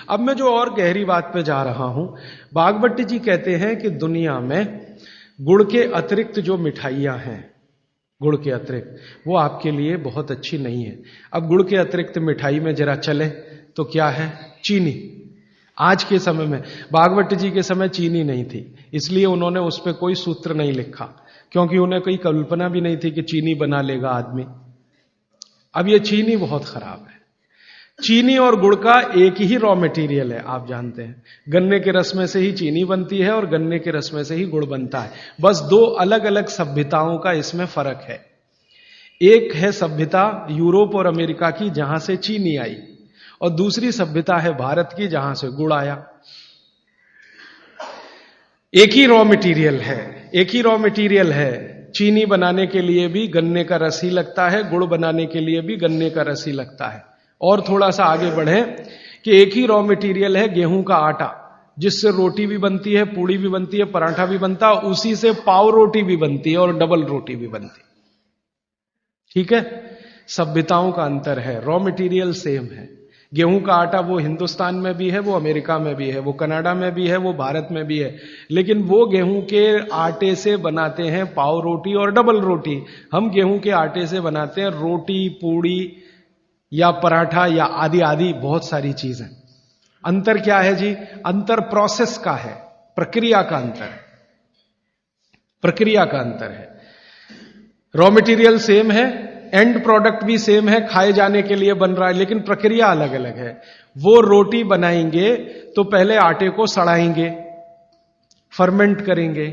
अब मैं जो और गहरी बात पे जा रहा हूं, बागभट्ट जी कहते हैं कि दुनिया में गुड़ के अतिरिक्त जो मिठाइयां हैं, गुड़ के अतिरिक्त, वो आपके लिए बहुत अच्छी नहीं है। अब गुड़ के अतिरिक्त मिठाई में जरा चले तो क्या है? चीनी। आज के समय में, बागभट्ट जी के समय चीनी नहीं थी, इसलिए उन्होंने उस पर कोई सूत्र नहीं लिखा, क्योंकि उन्हें कोई कल्पना भी नहीं थी कि चीनी बना लेगा आदमी। अब ये चीनी बहुत खराब है। चीनी और गुड़ का एक ही रॉ मटेरियल है, आप जानते हैं। गन्ने के रस में से ही चीनी बनती है और गन्ने के रस में से ही गुड़ बनता है। बस दो अलग अलग सभ्यताओं का इसमें फर्क है। एक है सभ्यता यूरोप और अमेरिका की, जहां से चीनी आई, और दूसरी सभ्यता है भारत की, जहां से गुड़ आया। एक ही रॉ मटेरियल है, एक ही रॉ मटेरियल है। चीनी बनाने के लिए भी गन्ने का रस ही लगता है, गुड़ बनाने के लिए भी गन्ने का रस ही लगता है। और थोड़ा सा आगे बढ़े कि एक ही रॉ मटेरियल है गेहूं का आटा, जिससे रोटी भी बनती है, पूड़ी भी बनती है, पराठा भी बनता है, उसी से पाव रोटी भी बनती है और डबल रोटी भी बनती है। ठीक है, सभ्यताओं का अंतर है, रॉ मटेरियल सेम है। गेहूं का आटा वो हिंदुस्तान में भी है, वो अमेरिका में भी है, वो कनाडा में भी है, वो भारत में भी है, लेकिन वो गेहूं के आटे से बनाते हैं पाव रोटी और डबल रोटी। हम गेहूं के आटे से बनाते हैं रोटी, पूड़ी या पराठा या आदि आदि बहुत सारी चीजें। अंतर क्या है जी? अंतर प्रोसेस का है, प्रक्रिया का अंतर है, प्रक्रिया का अंतर है। रॉ मटेरियल सेम है, एंड प्रोडक्ट भी सेम है, खाए जाने के लिए बन रहा है, लेकिन प्रक्रिया अलग अलग है। वो रोटी बनाएंगे तो पहले आटे को सड़ाएंगे, फर्मेंट करेंगे,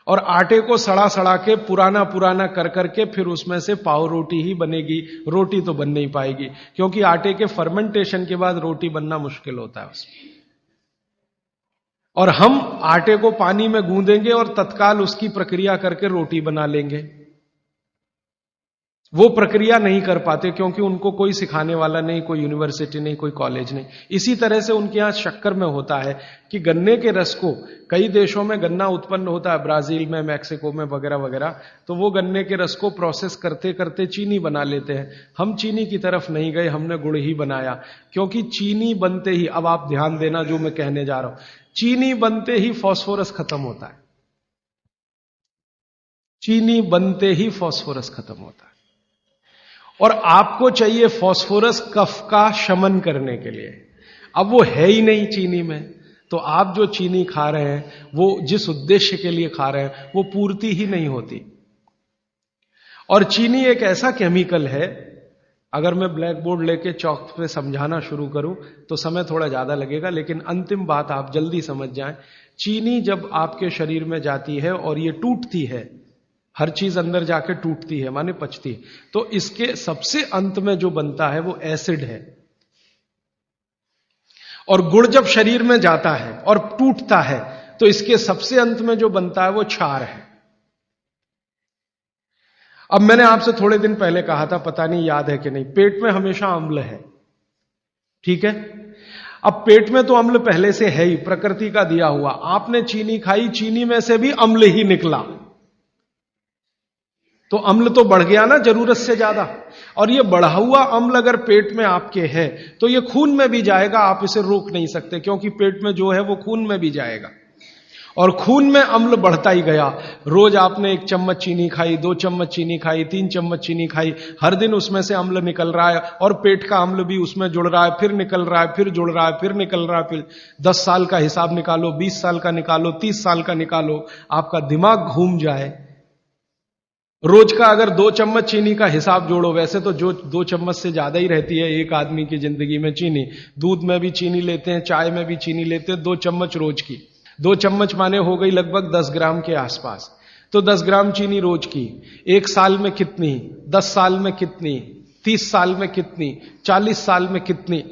और आटे को सड़ा सड़ा के पुराना पुराना कर करके फिर उसमें से पाव रोटी ही बनेगी। रोटी तो बन नहीं पाएगी, क्योंकि आटे के फर्मेंटेशन के बाद रोटी बनना मुश्किल होता है उसमें। और हम आटे को पानी में गूंदेंगे और तत्काल उसकी प्रक्रिया करके रोटी बना लेंगे। वो प्रक्रिया नहीं कर पाते, क्योंकि उनको कोई सिखाने वाला नहीं, कोई यूनिवर्सिटी नहीं, कोई कॉलेज नहीं। इसी तरह से उनके यहां शक्कर में होता है कि गन्ने के रस को, कई देशों में गन्ना उत्पन्न होता है, ब्राजील में, मैक्सिको में वगैरह वगैरह, तो वो गन्ने के रस को प्रोसेस करते करते चीनी बना लेते हैं। हम चीनी की तरफ नहीं गए, हमने गुड़ ही बनाया, क्योंकि चीनी बनते ही, अब आप ध्यान देना जो मैं कहने जा रहा हूं, चीनी बनते ही फास्फोरस खत्म होता है। चीनी बनते ही फास्फोरस खत्म होता है, और आपको चाहिए फास्फोरस कफ का शमन करने के लिए। अब वो है ही नहीं चीनी में, तो आप जो चीनी खा रहे हैं वो जिस उद्देश्य के लिए खा रहे हैं वो पूर्ति ही नहीं होती। और चीनी एक ऐसा केमिकल है, अगर मैं ब्लैक बोर्ड लेके चौक पे समझाना शुरू करूं तो समय थोड़ा ज्यादा लगेगा, लेकिन अंतिम बात आप जल्दी समझ जाएं। चीनी जब आपके शरीर में जाती है और ये टूटती है, हर चीज अंदर जाके टूटती है, माने पचती है, तो इसके सबसे अंत में जो बनता है वो एसिड है। और गुड़ जब शरीर में जाता है और टूटता है तो इसके सबसे अंत में जो बनता है वो क्षार है। अब मैंने आपसे थोड़े दिन पहले कहा था, पता नहीं याद है कि नहीं, पेट में हमेशा अम्ल है, ठीक है। अब पेट में तो अम्ल पहले से है ही, प्रकृति का दिया हुआ। आपने चीनी खाई, चीनी में से भी अम्ल ही निकला, तो अम्ल तो बढ़ गया ना जरूरत से ज्यादा। और ये बढ़ा हुआ अम्ल अगर पेट में आपके है तो ये खून में भी जाएगा, आप इसे रोक नहीं सकते, क्योंकि पेट में जो है वो खून में भी जाएगा। और खून में अम्ल बढ़ता ही गया। रोज आपने 1 चम्मच चीनी खाई, 2 चम्मच चीनी खाई, 3 चम्मच चीनी खाई, हर दिन उसमें से अम्ल निकल रहा है, और पेट का अम्ल भी उसमें जुड़ रहा है, फिर निकल रहा है, फिर जुड़ रहा है, फिर निकल रहा है। फिर 10 साल का हिसाब निकालो, 20 साल का निकालो, 30 साल का निकालो, आपका दिमाग घूम जाए। रोज का अगर 2 चम्मच चीनी का हिसाब जोड़ो, वैसे तो जो 2 चम्मच से ज्यादा ही रहती है एक आदमी की जिंदगी में चीनी। दूध में भी चीनी लेते हैं, चाय में भी चीनी लेते हैं, 2 चम्मच रोज की। 2 चम्मच माने हो गई लगभग 10 ग्राम के आसपास। तो 10 ग्राम चीनी रोज की, 1 साल में कितनी, 10 साल में कितनी, 30 साल में कितनी, 40 साल में कितनी,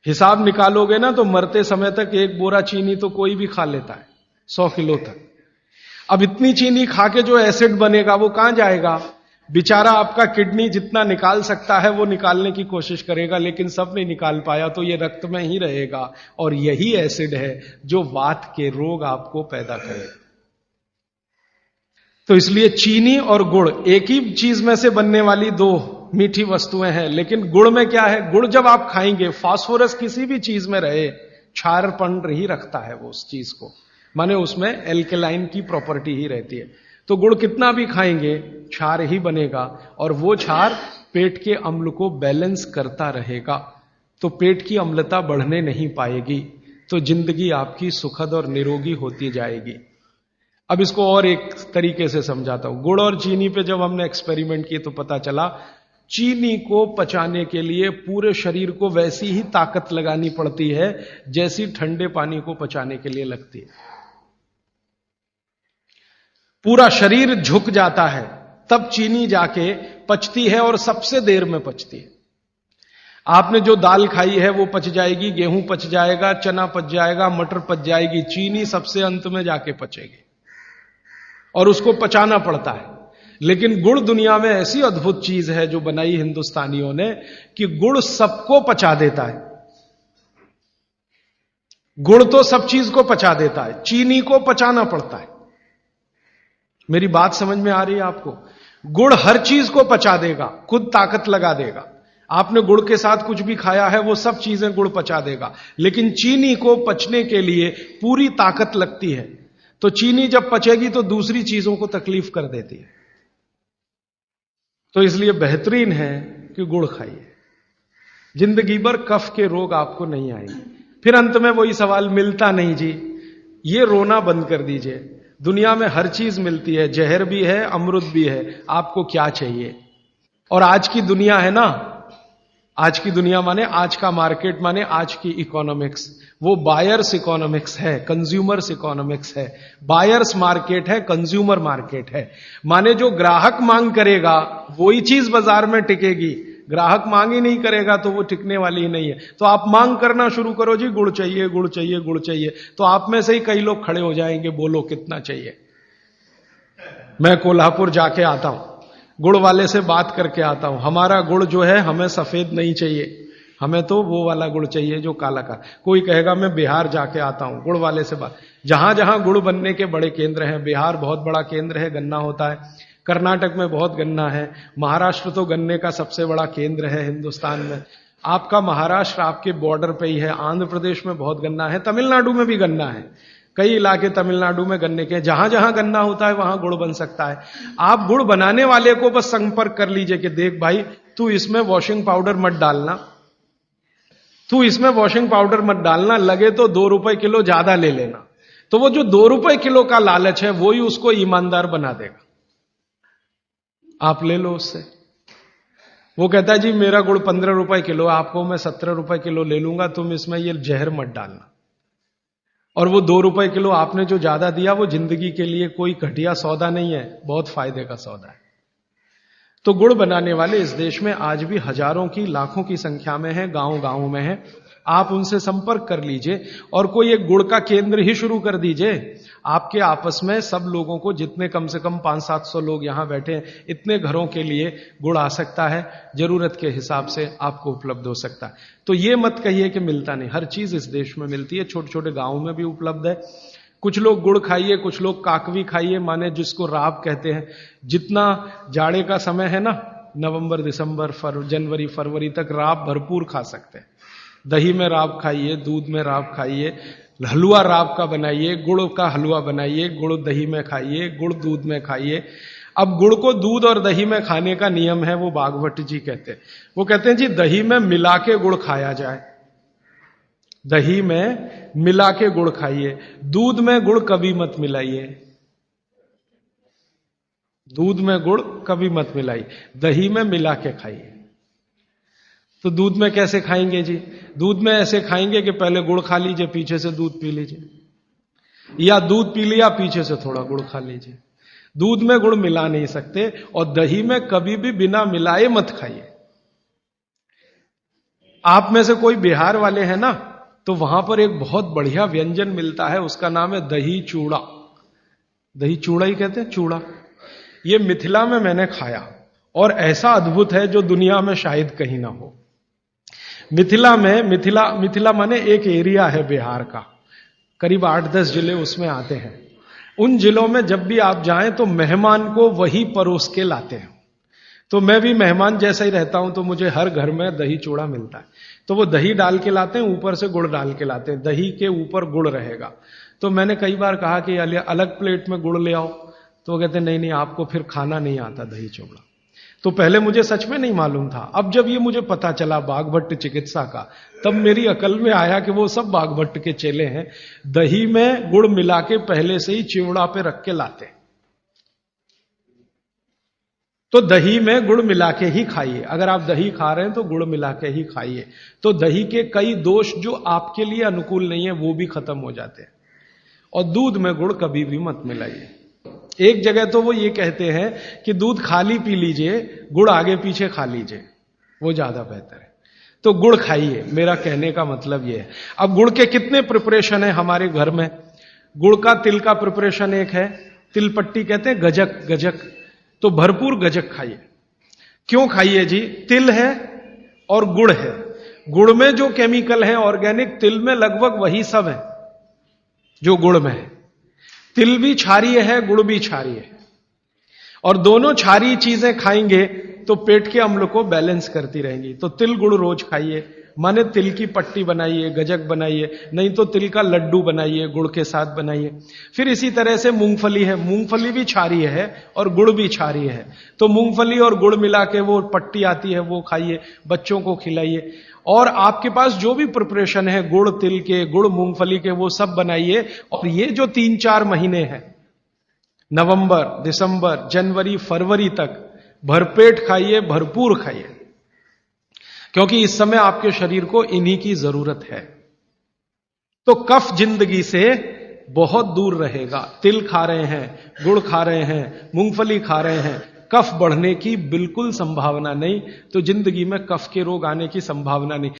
हिसाब निकालोगे ना तो मरते समय तक 1 बोरा चीनी तो कोई भी खा लेता है, 100 किलो तक। अब इतनी चीनी खा के जो एसिड बनेगा वो कहां जाएगा? बेचारा आपका किडनी जितना निकाल सकता है वो निकालने की कोशिश करेगा, लेकिन सब नहीं निकाल पाया, तो ये रक्त में ही रहेगा। और यही एसिड है जो वात के रोग आपको पैदा करेगा। तो इसलिए चीनी और गुड़ एक ही चीज में से बनने वाली 2 मीठी वस्तुएं हैं, लेकिन गुड़ में क्या है, गुड़ जब आप खाएंगे, फास्फोरस किसी भी चीज में रहे क्षारपण ही रखता है वो उस चीज को, माने उसमें एल्केलाइन की प्रॉपर्टी ही रहती है। तो गुड़ कितना भी खाएंगे क्षार ही बनेगा, और वो क्षार पेट के अम्ल को बैलेंस करता रहेगा, तो पेट की अम्लता बढ़ने नहीं पाएगी, तो जिंदगी आपकी सुखद और निरोगी होती जाएगी। अब इसको और एक तरीके से समझाता हूं। गुड़ और चीनी पे जब हमने एक्सपेरिमेंट किए तो पता चला चीनी को पचाने के लिए पूरे शरीर को वैसी ही ताकत लगानी पड़ती है जैसी ठंडे पानी को पचाने के लिए लगती है। पूरा शरीर झुक जाता है तब चीनी जाके पचती है, और सबसे देर में पचती है। आपने जो दाल खाई है वो पच जाएगी, गेहूं पच जाएगा, चना पच जाएगा, मटर पच जाएगी, चीनी सबसे अंत में जाके पचेगी, और उसको पचाना पड़ता है। लेकिन गुड़ दुनिया में ऐसी अद्भुत चीज है जो बनाई हिंदुस्तानियों ने, कि गुड़ सबको पचा देता है। गुड़ तो सब चीज को पचा देता है, चीनी को पचाना पड़ता है। मेरी बात समझ में आ रही है आपको? गुड़ हर चीज को पचा देगा, खुद ताकत लगा देगा। आपने गुड़ के साथ कुछ भी खाया है वो सब चीजें गुड़ पचा देगा, लेकिन चीनी को पचने के लिए पूरी ताकत लगती है। तो चीनी जब पचेगी तो दूसरी चीजों को तकलीफ कर देती है। तो इसलिए बेहतरीन है कि गुड़ खाइए, जिंदगी भर कफ के रोग आपको नहीं आएंगे। फिर अंत में वही सवाल, मिलता नहीं जी, ये रोना बंद कर दीजिए। दुनिया में हर चीज मिलती है, जहर भी है, अमृत भी है, आपको क्या चाहिए? और आज की दुनिया है ना, आज की दुनिया माने आज का मार्केट, माने आज की इकोनॉमिक्स, वो बायर्स इकोनॉमिक्स है, कंज्यूमर्स इकोनॉमिक्स है। बायर्स मार्केट है, कंज्यूमर मार्केट है। माने जो ग्राहक मांग करेगा वही चीज बाजार में टिकेगी, ग्राहक मांग ही नहीं करेगा तो वो टिकने वाली ही नहीं है। तो आप मांग करना शुरू करो, जी गुड़ चाहिए, गुड़ चाहिए, गुड़ चाहिए, तो आप में से ही कई लोग खड़े हो जाएंगे, बोलो कितना चाहिए। मैं कोल्हापुर जाके आता हूं, गुड़ वाले से बात करके आता हूं, हमारा गुड़ जो है हमें सफेद नहीं चाहिए, हमें तो वो वाला गुड़ चाहिए जो काला का। कोई कहेगा मैं बिहार जाके आता हूं, गुड़ वाले से बात। जहां जहां गुड़ बनने के बड़े केंद्र हैं, बिहार बहुत बड़ा केंद्र है, गन्ना होता है, कर्नाटक में बहुत गन्ना है, महाराष्ट्र तो गन्ने का सबसे बड़ा केंद्र है हिंदुस्तान में। आपका महाराष्ट्र आपके बॉर्डर पे ही है, आंध्र प्रदेश में बहुत गन्ना है, तमिलनाडु में भी गन्ना है, कई इलाके तमिलनाडु में गन्ने के। जहां जहां गन्ना होता है वहां गुड़ बन सकता है। आप गुड़ बनाने वाले को बस संपर्क कर लीजिए कि देख भाई तू इसमें वॉशिंग पाउडर मत डालना, तू इसमें वॉशिंग पाउडर मत डालना, लगे तो 2 रुपए किलो ज्यादा ले लेना। तो वो जो 2 रुपए किलो का लालच है वो ही उसको ईमानदार बना देगा। आप ले लो उससे। वो कहता है जी मेरा गुड़ 15 रुपए किलो, आपको मैं 17 रुपए किलो ले लूंगा, तुम इसमें ये जहर मत डालना। और वो 2 रुपए किलो आपने जो ज्यादा दिया वो जिंदगी के लिए कोई घटिया सौदा नहीं है, बहुत फायदे का सौदा है। तो गुड़ बनाने वाले इस देश में आज भी हजारों की, लाखों की संख्या में है, गांव गांव में है। आप उनसे संपर्क कर लीजिए और कोई एक गुड़ का केंद्र ही शुरू कर दीजिए। आपके आपस में सब लोगों को, जितने कम से कम 500-700 लोग यहां बैठे हैं, इतने घरों के लिए गुड़ आ सकता है, जरूरत के हिसाब से आपको उपलब्ध हो सकता है। तो ये मत कहिए कि मिलता नहीं, हर चीज इस देश में मिलती है, छोटे छोटे गांवों में भी उपलब्ध है। कुछ लोग गुड़ खाइए, कुछ लोग काकवी खाइए, माने जिसको राब कहते हैं। जितना जाड़े का समय है ना, नवंबर, दिसंबर, जनवरी, फरवरी तक राब भरपूर खा सकते हैं। दही में राब खाइए, दूध में राब खाइए, हलवा राब का बनाइए, गुड़ का हलवा बनाइए, गुड़ दही में खाइए, गुड़ दूध में खाइए। अब गुड़ को दूध और दही में खाने का नियम है, वो बागवट जी कहते हैं। वो कहते हैं जी दही में मिला के गुड़ खाया जाए, दही में मिला के गुड़ खाइए, दूध में गुड़ कभी मत मिलाइए, दूध में गुड़ कभी मत मिलाइए, दही में मिला के खाइए। तो दूध में कैसे खाएंगे जी? दूध में ऐसे खाएंगे कि पहले गुड़ खा लीजिए, पीछे से दूध पी लीजिए, या दूध पी लिया पीछे से थोड़ा गुड़ खा लीजिए। दूध में गुड़ मिला नहीं सकते, और दही में कभी भी बिना मिलाए मत खाइए। आप में से कोई बिहार वाले हैं ना, तो वहां पर एक बहुत बढ़िया व्यंजन मिलता है, उसका नाम है दही चूड़ा। दही चूड़ा ही कहते हैं, चूड़ा। ये मिथिला में मैंने खाया और ऐसा अद्भुत है जो दुनिया में शायद कहीं ना हो। मिथिला में, मिथिला माने एक एरिया है बिहार का, करीब 8-10 जिले उसमें आते हैं। उन जिलों में जब भी आप जाएं तो मेहमान को वही परोस के लाते हैं। तो मैं भी मेहमान जैसा ही रहता हूं, तो मुझे हर घर में दही चूड़ा मिलता है। तो वो दही डाल के लाते हैं, ऊपर से गुड़ डाल के लाते हैं, दही के ऊपर गुड़ रहेगा। तो मैंने कई बार कहा कि अलग प्लेट में गुड़ ले आओ, तो वो कहते नहीं नहीं, आपको फिर खाना नहीं आता दही चूड़ा। तो पहले मुझे सच में नहीं मालूम था। अब जब ये मुझे पता चला बागभट्ट चिकित्सा का, तब मेरी अकल में आया कि वो सब बागभट्ट के चेले हैं, दही में गुड़ मिला के पहले से ही चिवड़ा पे रख के लाते। तो दही में गुड़ मिला के ही खाइए। अगर आप दही खा रहे हैं तो गुड़ मिला के ही खाइए। तो दही के कई दोष जो आपके लिए अनुकूल नहीं है वो भी खत्म हो जाते हैं। और दूध में गुड़ कभी भी मत मिलाइए। एक जगह तो वो ये कहते हैं कि दूध खाली पी लीजिए, गुड़ आगे पीछे खा लीजिए, वो ज्यादा बेहतर है। तो गुड़ खाइए, मेरा कहने का मतलब ये है। अब गुड़ के कितने प्रिपरेशन है हमारे घर में? गुड़ का तिल का प्रिपरेशन एक है, तिल पट्टी कहते हैं, गजक गजक। तो भरपूर गजक खाइए। क्यों खाइए जी? तिल है और गुड़ है। गुड़ में जो केमिकल है ऑर्गेनिक, तिल में लगभग वही सब है जो गुड़ में है। तिल भी क्षारीय है, गुड़ भी क्षारीय है, और दोनों क्षारीय चीजें खाएंगे तो पेट के अम्ल को बैलेंस करती रहेंगी। तो तिल गुड़ रोज खाइए, माने तिल की पट्टी बनाइए, गजक बनाइए, नहीं तो तिल का लड्डू बनाइए, गुड़ के साथ बनाइए। फिर इसी तरह से मूंगफली है, मूंगफली भी क्षारीय है और गुड़ भी क्षारीय है। तो मूंगफली और गुड़ मिला के वो पट्टी आती है, वो खाइए, बच्चों को खिलाइए। और आपके पास जो भी प्रिपरेशन है गुड़ तिल के, गुड़ मूंगफली के, वो सब बनाइए। और ये जो 3-4 महीने हैं, नवंबर, दिसंबर, जनवरी, फरवरी तक भरपेट खाइए, भरपूर खाइए, क्योंकि इस समय आपके शरीर को इन्हीं की जरूरत है। तो कफ जिंदगी से बहुत दूर रहेगा। तिल खा रहे हैं, गुड़ खा रहे हैं, मूंगफली खा रहे हैं, कफ बढ़ने की बिल्कुल संभावना नहीं। तो जिंदगी में कफ के रोग आने की संभावना नहीं।